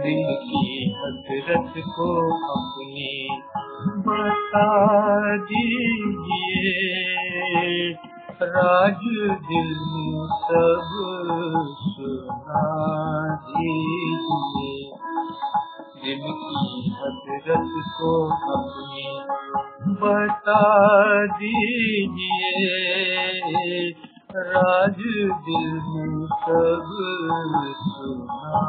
दिल की हसरत को अपनी बता दीजिए, राज दिल में सब सुना दीजिए। दिल की हसरत को अपनी बता दीजिए, राज दिल में सब सुना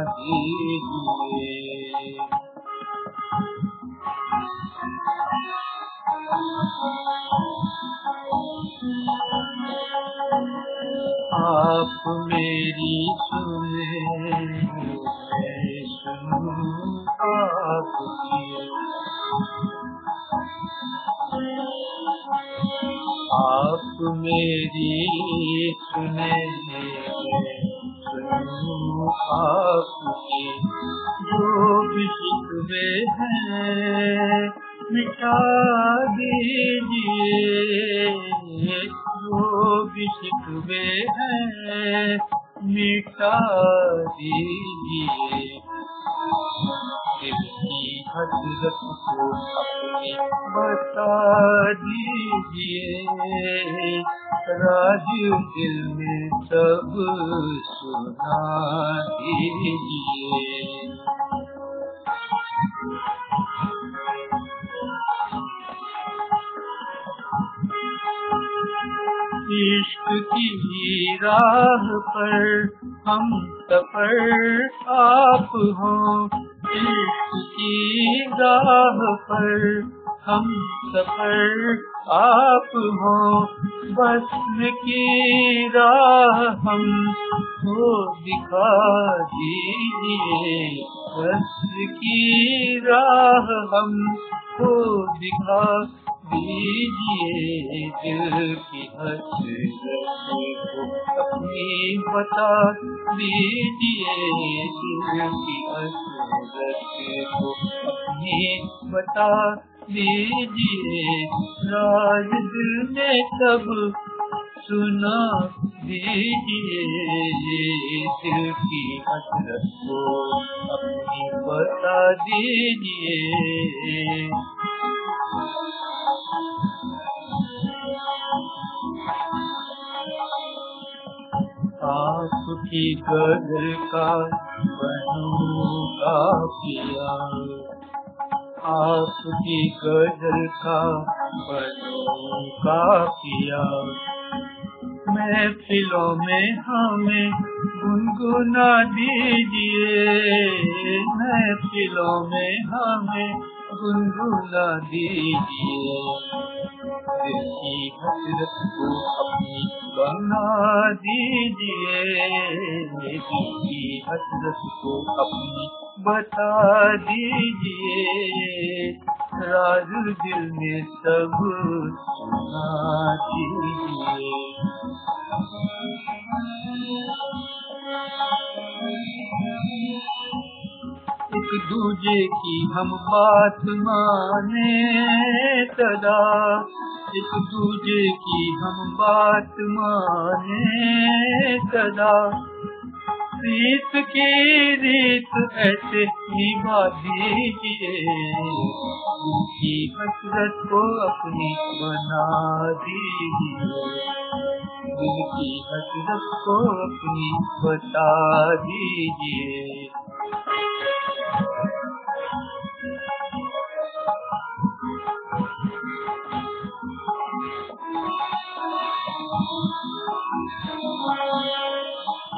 दीजिए। आप मेरी सुने, मैं सुनूं आपकी। आप मेरी सुने, सुनूं आपकी। जो भी शिकवे हैं मिटा दीजिए, जो भी शिकवे हैं मिटा दीजिए। दिल की हसरत को अपनी बता दीजिए, राज दिल में सब सुना दीजिए। इश्क की राह पर हम सफर आप हो, इश्क की राह पर हम सफर आप हो। बस्म की राह हम को दिखा दीजिए, बस्म की राह हम को दिखा दीजिए। दिल की हसरत को अपनी बता दीजिए, दिल की हसरत को अपनी बता दीजिए। राज दिल में सब सुना दीजिए, दिल की हसरत को अपनी बता दीजिए। आपकी गजल का बनूंगा पिया, आपकी गजल का बनूंगा पिया। महफिलों में हमें गुनगुना दीजिए, महफिलों में हमें गुनगुना दीजिए। दिल की हसरत को अपनी बना दीजिए, दिल की हसरत को अपनी बता दीजिए। राज दिल में सब सुना दीजिए। एक दूजे की हम बात माने सदा, एक दूजे की हम बात माने सदा। रीत की रीत ऐसे निभा दीजिए, उनकी हसरत को अपनी बना दीजिए। दिल की हसरत को अपनी बता दीजिए।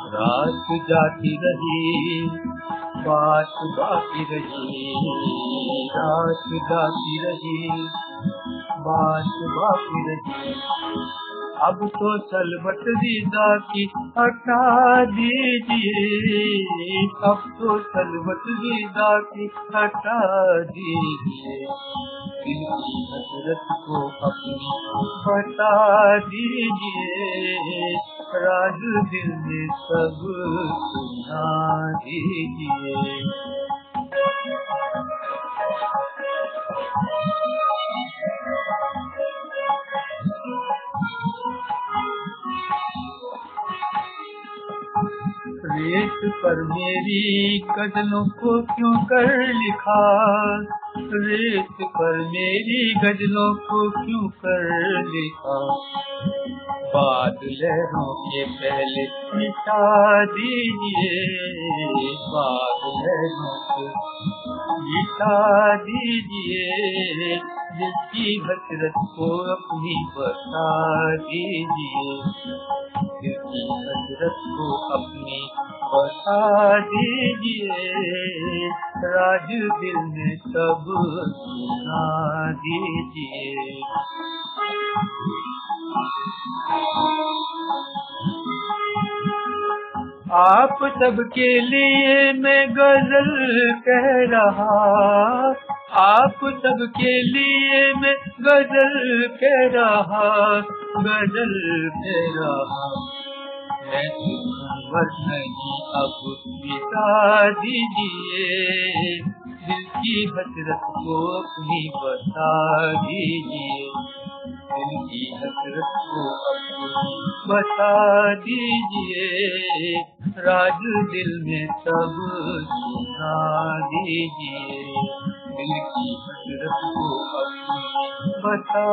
रात जाती रही बात बाकी रही, रात जाती रही बात बाकी रही। अब तो सलबत रिदा की हटा दीजिए, अब तो सलबत रिदा की हटा दीजिए। दिल की हसरत को अपनी बता दीजिए, राज दिल में सब सुना दीजिए। रेत पर मेरी गजलों को क्यों कर लिखा, रेत पर मेरी गजलों को क्यों कर लिखा, बादलों के पहले मिटा दीजिए, बादलों को मिटा दीजिए, दिल की हसरत को अपनी बता दीजिए, दिल की हसरत को अपनी बता दीजिए, राज दिल में सब सुना दीजिए। आप सबके लिए मैं गजल कह रहा, आप सबके लिए मैं गजल कह रहा, गजल कह रहा, मैं उम्र नहीं अब बिता दीजिए, दिल की हसरत को अपनी बता दीजिए, दिल की हसरत को अपनी बता दीजिए, राज दिल में सब सुना दीजिए, दिल की हसरत को अपनी बता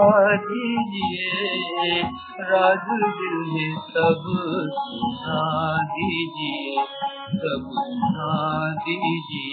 दीजिए, राज दिल में सब सुना दीजिए, सब सुना दीजिए।